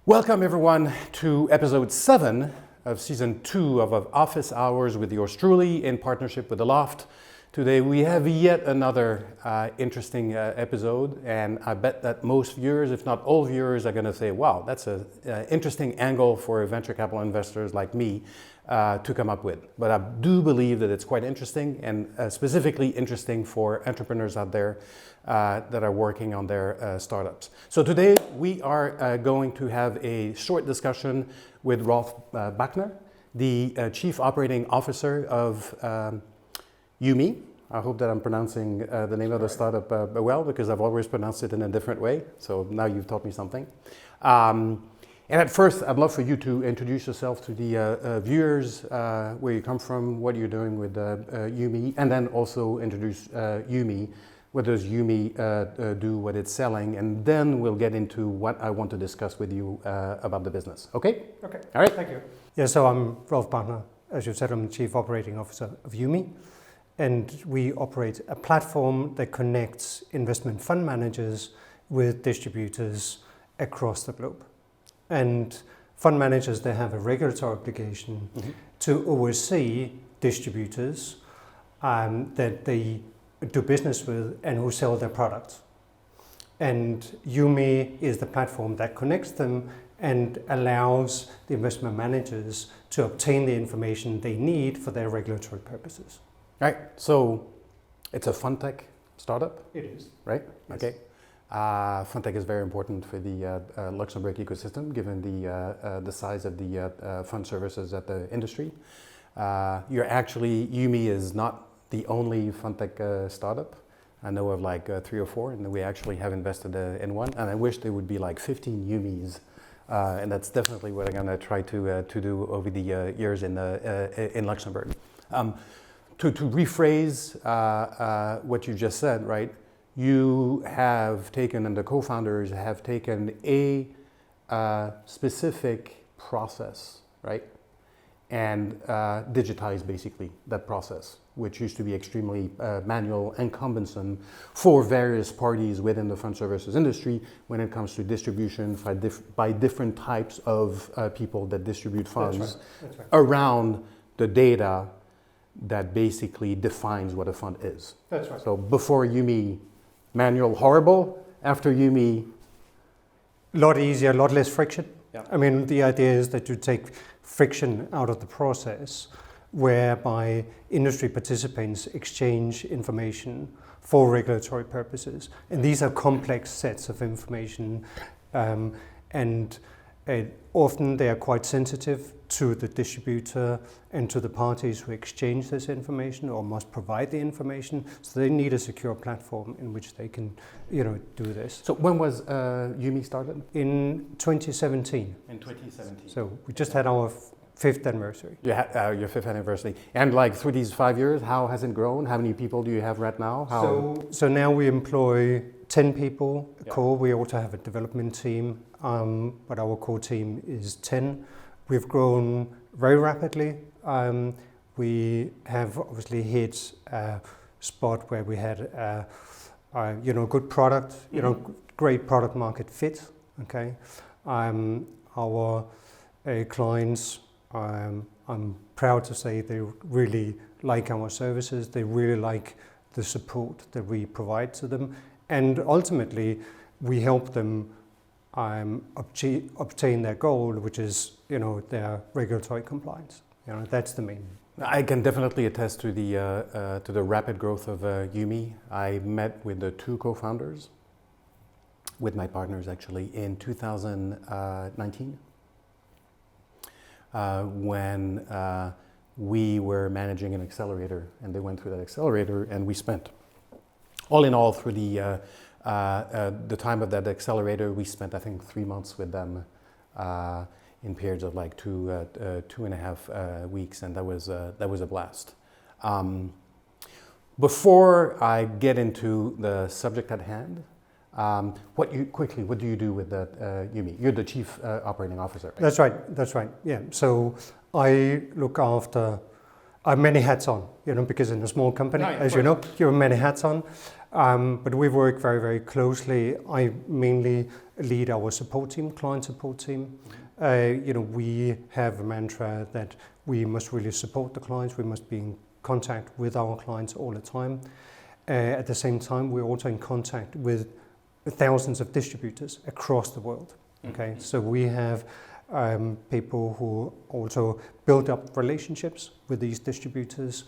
Welcome everyone to episode 7 of season 2 of Office Hours with yours truly in partnership with The Loft. Today we have yet another interesting episode, and I bet that most viewers, if not all viewers, are going to say, wow, that's an interesting angle for venture capital investors like me to come up with. But I do believe that it's quite interesting, and specifically interesting for entrepreneurs out there that are working on their startups. So today we are going to have a short discussion with Rolf Bachner, the Chief Operating Officer of Yumi. I hope that I'm pronouncing the name of the startup well, because I've always pronounced it in a different way. So now you've taught me something. And at first, I'd love for you to introduce yourself to the viewers, where you come from, what you're doing with Yumi, and then also introduce Yumi. What does Yumi do, what it's selling, and then we'll get into what I want to discuss with you about the business. Okay? Okay. All right. Thank you. Yeah, so I'm Rolf Bachner. As you said, I'm the Chief Operating Officer of Yumi. And we operate a platform that connects investment fund managers with distributors across the globe. And fund managers, they have a regulatory obligation to oversee distributors that they do business with and who sell their products. And Yumi is the platform that connects them and allows the investment managers to obtain the information they need for their regulatory purposes. All right, so it's a Fundtech startup? It is. Right? Yes. Okay. Fintech is very important for the Luxembourg ecosystem, given the size of the fund services at the industry. Yumi is not the only Fintech startup. I know of like 3 or 4, and we actually have invested in one, and I wish there would be like 15 Yumis, and that's definitely what I'm going to try to do over the years in Luxembourg. To rephrase what you just said, right? You have taken, and the co-founders have taken a specific process, right? And digitized basically that process, which used to be extremely manual and cumbersome for various parties within the fund services industry when it comes to distribution by different types of people that distribute funds. That's right. Around the data that basically defines what a fund is. That's right. So before Yumi, manual, horrible. After Yumi, A lot easier, a lot less friction. Yeah. I mean, the idea is that you take friction out of the process, whereby industry participants exchange information for regulatory purposes. And these are complex sets of information, and often they are quite sensitive to the distributor and to the parties who exchange this information or must provide the information. So they need a secure platform in which they can, do this. so when was Yumi started? In 2017. In 2017. So we just had our 5th anniversary. You had your 5th anniversary. And like through these 5 years, how has it grown? How many people do you have right now? So now we employ 10 people Yeah. core. We also have a development team, but our core team is 10. We've grown very rapidly. We have obviously hit a spot where we had good product, great product market fit. Okay, our clients, I'm proud to say they really like our services. They really like the support that we provide to them, and ultimately we help them obtain their goal, which is their regulatory compliance. That's the main. I can definitely attest to the rapid growth of Yumi. I met with the 2 co-founders, with my partners actually, in 2019, when we were managing an accelerator, and they went through that accelerator, and we spent, all in all, through the time of that accelerator, we spent, I think, 3 months with them in periods of like 2.5 weeks, and that was a blast. Before I get into the subject at hand, what do you do with Yumi? You're the Chief Operating Officer, right? That's right. Yeah. So I look after I have many hats on, because in a small company, as you know, you have many hats on. But we work very, very closely. I mainly lead our support team, client support team. We have a mantra that we must really support the clients. We must be in contact with our clients all the time. At the same time, we're also in contact with thousands of distributors across the world. Okay, so we have people who also build up relationships with these distributors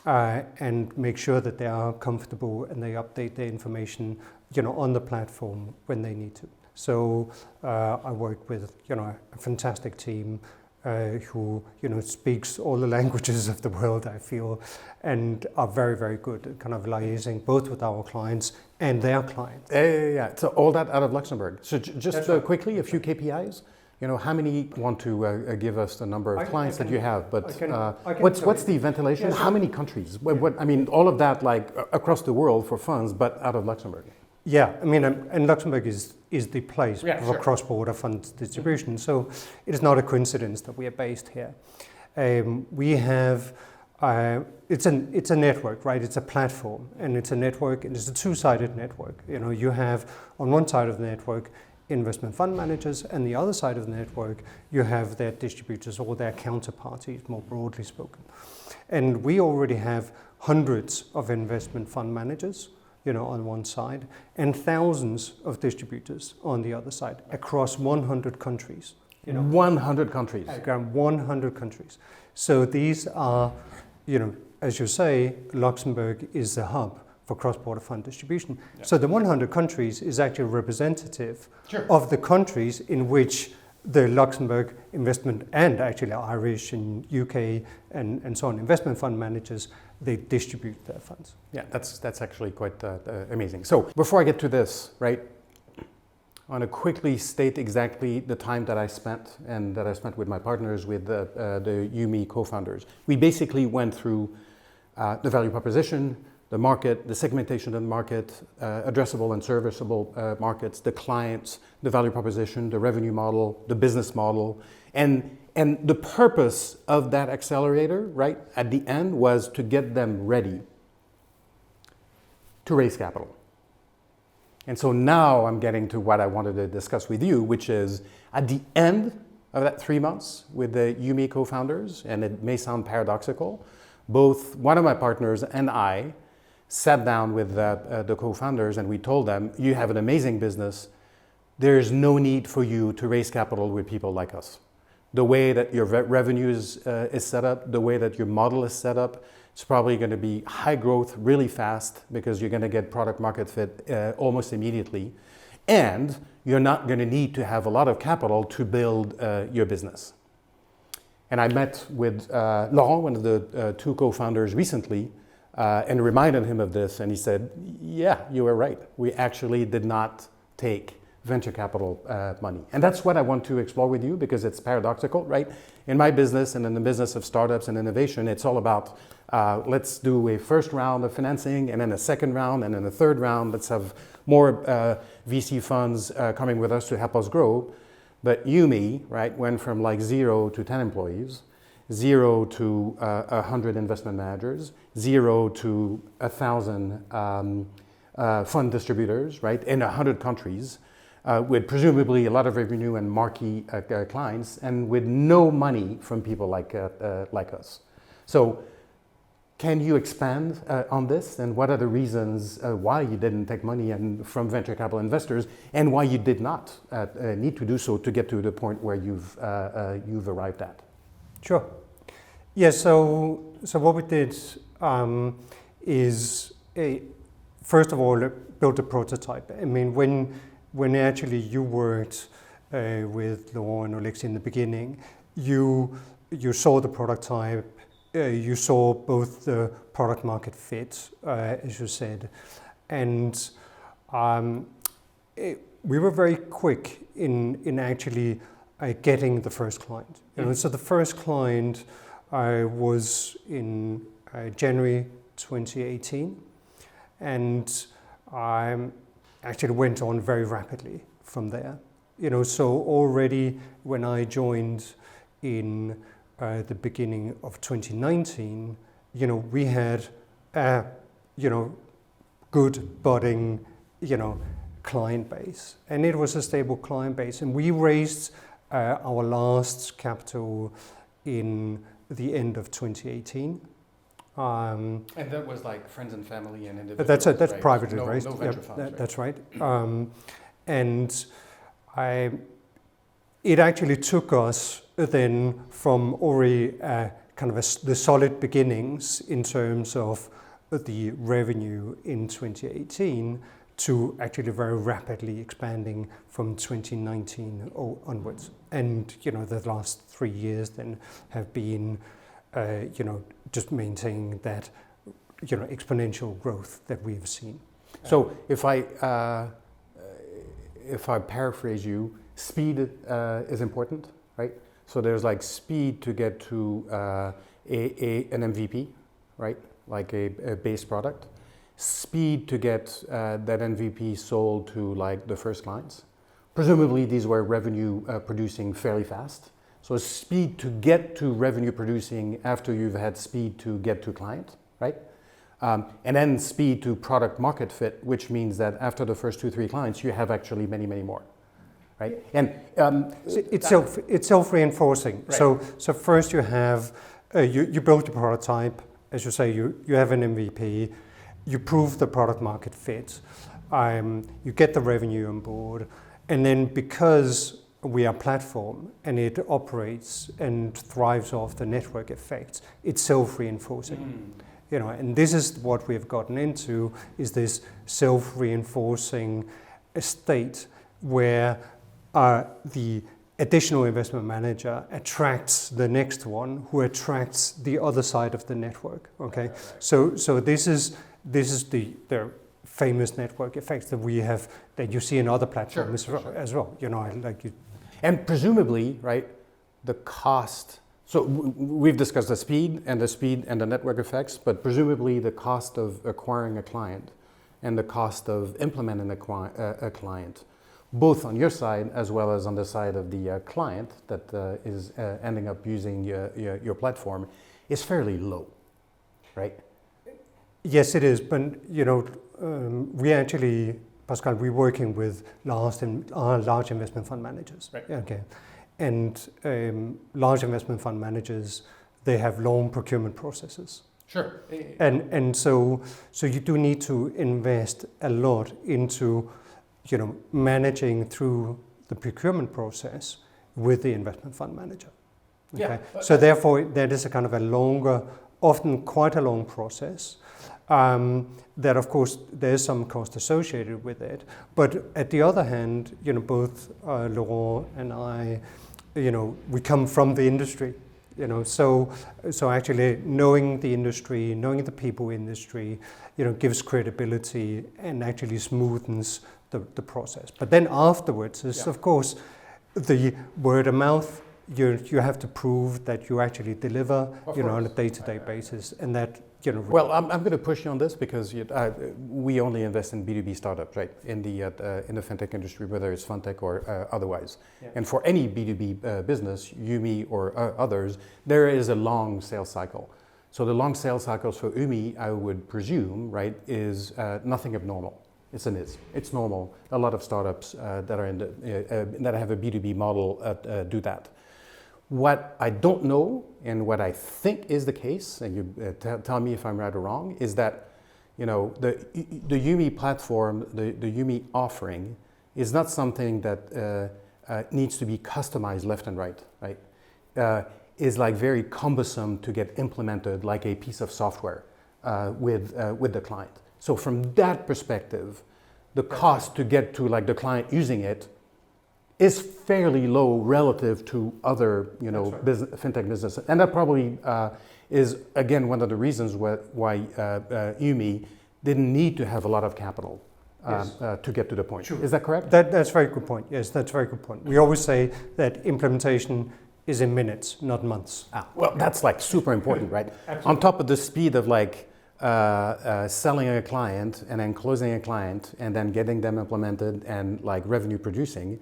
and make sure that they are comfortable and they update their information, on the platform when they need to. So I work with, a fantastic team who, speaks all the languages of the world, I feel, and are very, very good at kind of liaising both with our clients and their clients. Yeah. So all that out of Luxembourg. So just quickly, a few KPIs. How many want to give us the number of clients that you have? But what's the ventilation? How many countries? What I mean, all of that, like across the world for funds, but out of Luxembourg. Yeah, I mean, and Luxembourg is the place for cross-border fund distribution. So it is not a coincidence that we are based here. We have it's a network, right? It's a platform, and it's a network, and it's a two-sided network. You have on one side of the network investment fund managers, and the other side of the network you have their distributors or their counterparties, more broadly spoken. And we already have hundreds of investment fund managers, on one side, and thousands of distributors on the other side across 100 countries. 100 countries. 100 countries. So these are, as you say, Luxembourg is the hub for cross-border fund distribution. Yeah. So the 100 countries is actually representative of the countries in which the Luxembourg investment and actually Irish and UK and so on investment fund managers, they distribute their funds. Yeah, that's actually quite amazing. So before I get to this, right, I want to quickly state exactly the time that I spent and that I spent with my partners, with the Yumi co-founders. We basically went through the value proposition, the market, the segmentation of the market, addressable and serviceable markets, the clients, the value proposition, the revenue model, the business model, and the purpose of that accelerator, right, at the end was to get them ready to raise capital. And so now I'm getting to what I wanted to discuss with you, which is at the end of that 3 months with the Yumi co-founders, and it may sound paradoxical, both one of my partners and I sat down with the co-founders and we told them, you have an amazing business. There's no need for you to raise capital with people like us. The way that your revenues is set up, the way that your model is set up, it's probably going to be high growth really fast because you're going to get product market fit almost immediately. And you're not going to need to have a lot of capital to build your business. And I met with Laurent, one of the two co-founders recently, and reminded him of this, and he said, yeah, you were right. We actually did not take venture capital money. And that's what I want to explore with you because it's paradoxical, right? In my business and in the business of startups and innovation, it's all about let's do a first round of financing and then a second round and then a third round. Let's have more VC funds coming with us to help us grow. But Yumi, right, went from like 0 to 10 employees, 0 to 100 investment managers, 0 to 1,000 fund distributors, right, in 100 countries, with presumably a lot of revenue and marquee clients, and with no money from people like us. So, can you expand on this, and what are the reasons why you didn't take money from venture capital investors, and why you did not need to do so to get to the point where you've arrived at? Sure. Yeah. So what we did is first of all build a prototype. I mean, when actually you worked with Laurent and Alexis in the beginning, you saw the prototype. You saw both the product market fit, as you said, and we were very quick in actually getting the first client. So the first client was in January 2018, and actually went on very rapidly from there. So already when I joined in the beginning of 2019, we had a, good budding, client base, and it was a stable client base, and we raised our last capital in the end of 2018. And that was like friends and family and individuals. That's right? privately no, raised. No venture funds, right? That's right. And it actually took us then from already the solid beginnings in terms of the revenue in 2018 to actually very rapidly expanding from 2019 onwards. And, the last 3 years then have been, just maintaining that, exponential growth that we've seen. So if I paraphrase you, speed is important, right? So there's like speed to get to an MVP, right? Like a base product. Speed to get that MVP sold to like the first clients. Presumably these were revenue producing fairly fast. So speed to get to revenue producing after you've had speed to get to client, right? And then speed to product market fit, which means that after the first 2-3 clients, you have actually many, many more, right? And it's self-reinforcing. Right. So first you have, you build your prototype, as you say, you have an MVP, you prove the product market fit, you get the revenue on board, and then because we are a platform and it operates and thrives off the network effects, it's self-reinforcing. And this is what we've gotten into, is this self-reinforcing state where the additional investment manager attracts the next one who attracts the other side of the network. Okay, so this is the famous network effects that we have, that you see in other platforms as well. And presumably, right, the cost. So we've discussed the speed and the network effects, but presumably the cost of acquiring a client and the cost of implementing a client, both on your side as well as on the side of the client that is ending up using your platform, is fairly low, right? Yes, it is. But we actually, Pascal, we're working with large investment fund managers. Right. Okay. And large investment fund managers, they have long procurement processes. Sure. And so you do need to invest a lot into, managing through the procurement process with the investment fund manager. Okay? Yeah. So therefore, that is a kind of a longer, often quite a long process. That of course there's some cost associated with it, but at the other hand, both Laurent and I, we come from the industry, so actually knowing the industry, knowing the people industry, gives credibility and actually smoothens the process. But then afterwards is of course the word of mouth. You have to prove that you actually deliver, on a day-to-day basis, and that. Well, I'm going to push you on this because we only invest in B2B startups, right? In the Fintech industry, whether it's Fundtech or otherwise. Yeah. And for any B2B business, Umi or others, there is a long sales cycle. So the long sales cycles for Umi, I would presume, right, is nothing abnormal. It's normal. A lot of startups that are that have a B2B model do that. What I don't know, and what I think is the case, and you tell me if I'm right or wrong, is that the Umi platform, the Umi offering, is not something that needs to be customized left and right. Is like very cumbersome to get implemented like a piece of software with the client. So from that perspective, the cost to get to like the client using it is fairly low relative to other, fintech businesses, and that probably is again one of the reasons why Umi didn't need to have a lot of capital to get to the point. Sure. Is that correct? That's a very good point. Yes, that's a very good point. We always say that implementation is in minutes, not months. Well, that's like super important, right? On top of the speed of like selling a client and then closing a client and then getting them implemented and like revenue producing.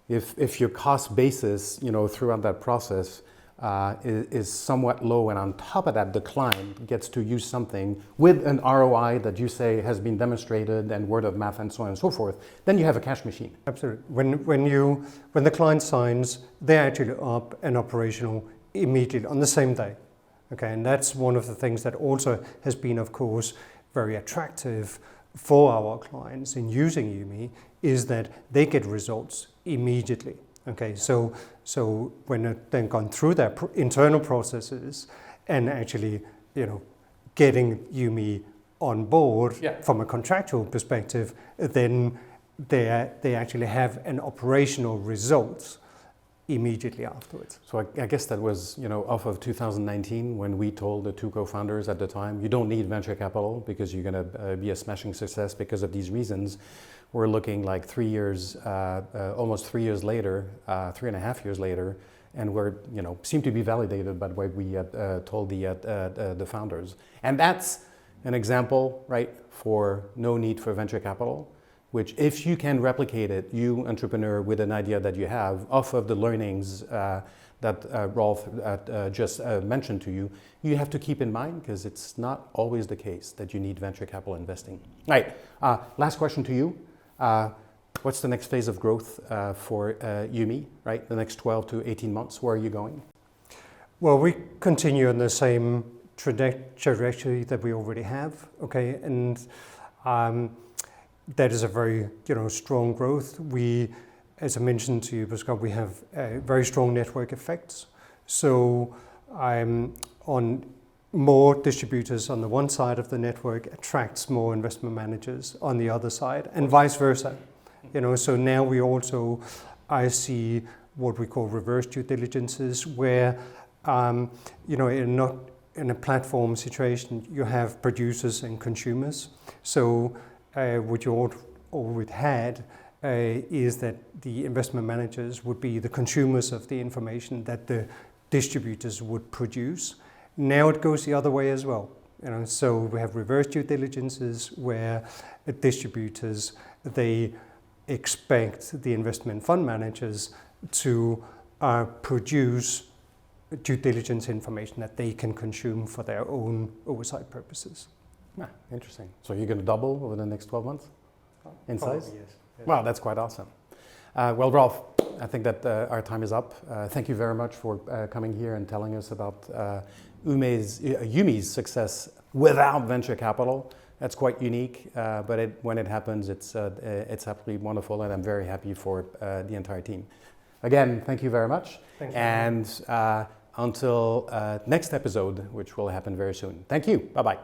If your cost basis, throughout that process is somewhat low, and on top of that, the client gets to use something with an ROI that you say has been demonstrated and word of mouth and so on and so forth, then you have a cash machine. Absolutely. When the client signs, they're actually up and operational immediately on the same day. Okay, and that's one of the things that also has been, of course, very attractive for our clients in using Yumi, is that they get results immediately. Okay, so when they've then gone through their internal processes and actually, getting Yumi on board from a contractual perspective, then they actually have an operational result immediately afterwards. So I guess that was, off of 2019 when we told the two co-founders at the time, you don't need venture capital because you're going to be a smashing success because of these reasons. We're looking like 3 years, almost 3 years later, 3.5 years later, and we're, seem to be validated by what we told the founders. And that's an example, right, for no need for venture capital, which if you can replicate it, you entrepreneur with an idea that you have off of the learnings that Rolf just mentioned to you, you have to keep in mind, because it's not always the case that you need venture capital investing. All right, last question to you. What's the next phase of growth for Yumi, right? The next 12 to 18 months, where are you going? Well, we continue on the same trajectory that we already have, okay? And that is a very, strong growth. We, as I mentioned to you, Pascal, we have very strong network effects. So I'm on more distributors on the one side of the network attracts more investment managers on the other side, and vice versa. So now I see what we call reverse due diligences, where in a platform situation you have producers and consumers. So what you always had is that the investment managers would be the consumers of the information that the distributors would produce. Now it goes the other way as well. So we have reverse due diligences where distributors, they expect the investment fund managers to produce due diligence information that they can consume for their own oversight purposes. Interesting. So you're going to double over the next 12 months in size? Probably, yes. Wow, that's quite awesome. Well, Rolf, I think that our time is up. Thank you very much for coming here and telling us about Yumi's success without venture capital. That's quite unique, but when it happens, it's absolutely wonderful, and I'm very happy for the entire team. Again, thank you very much. Thank you. And until next episode, which will happen very soon. Thank you. Bye-bye.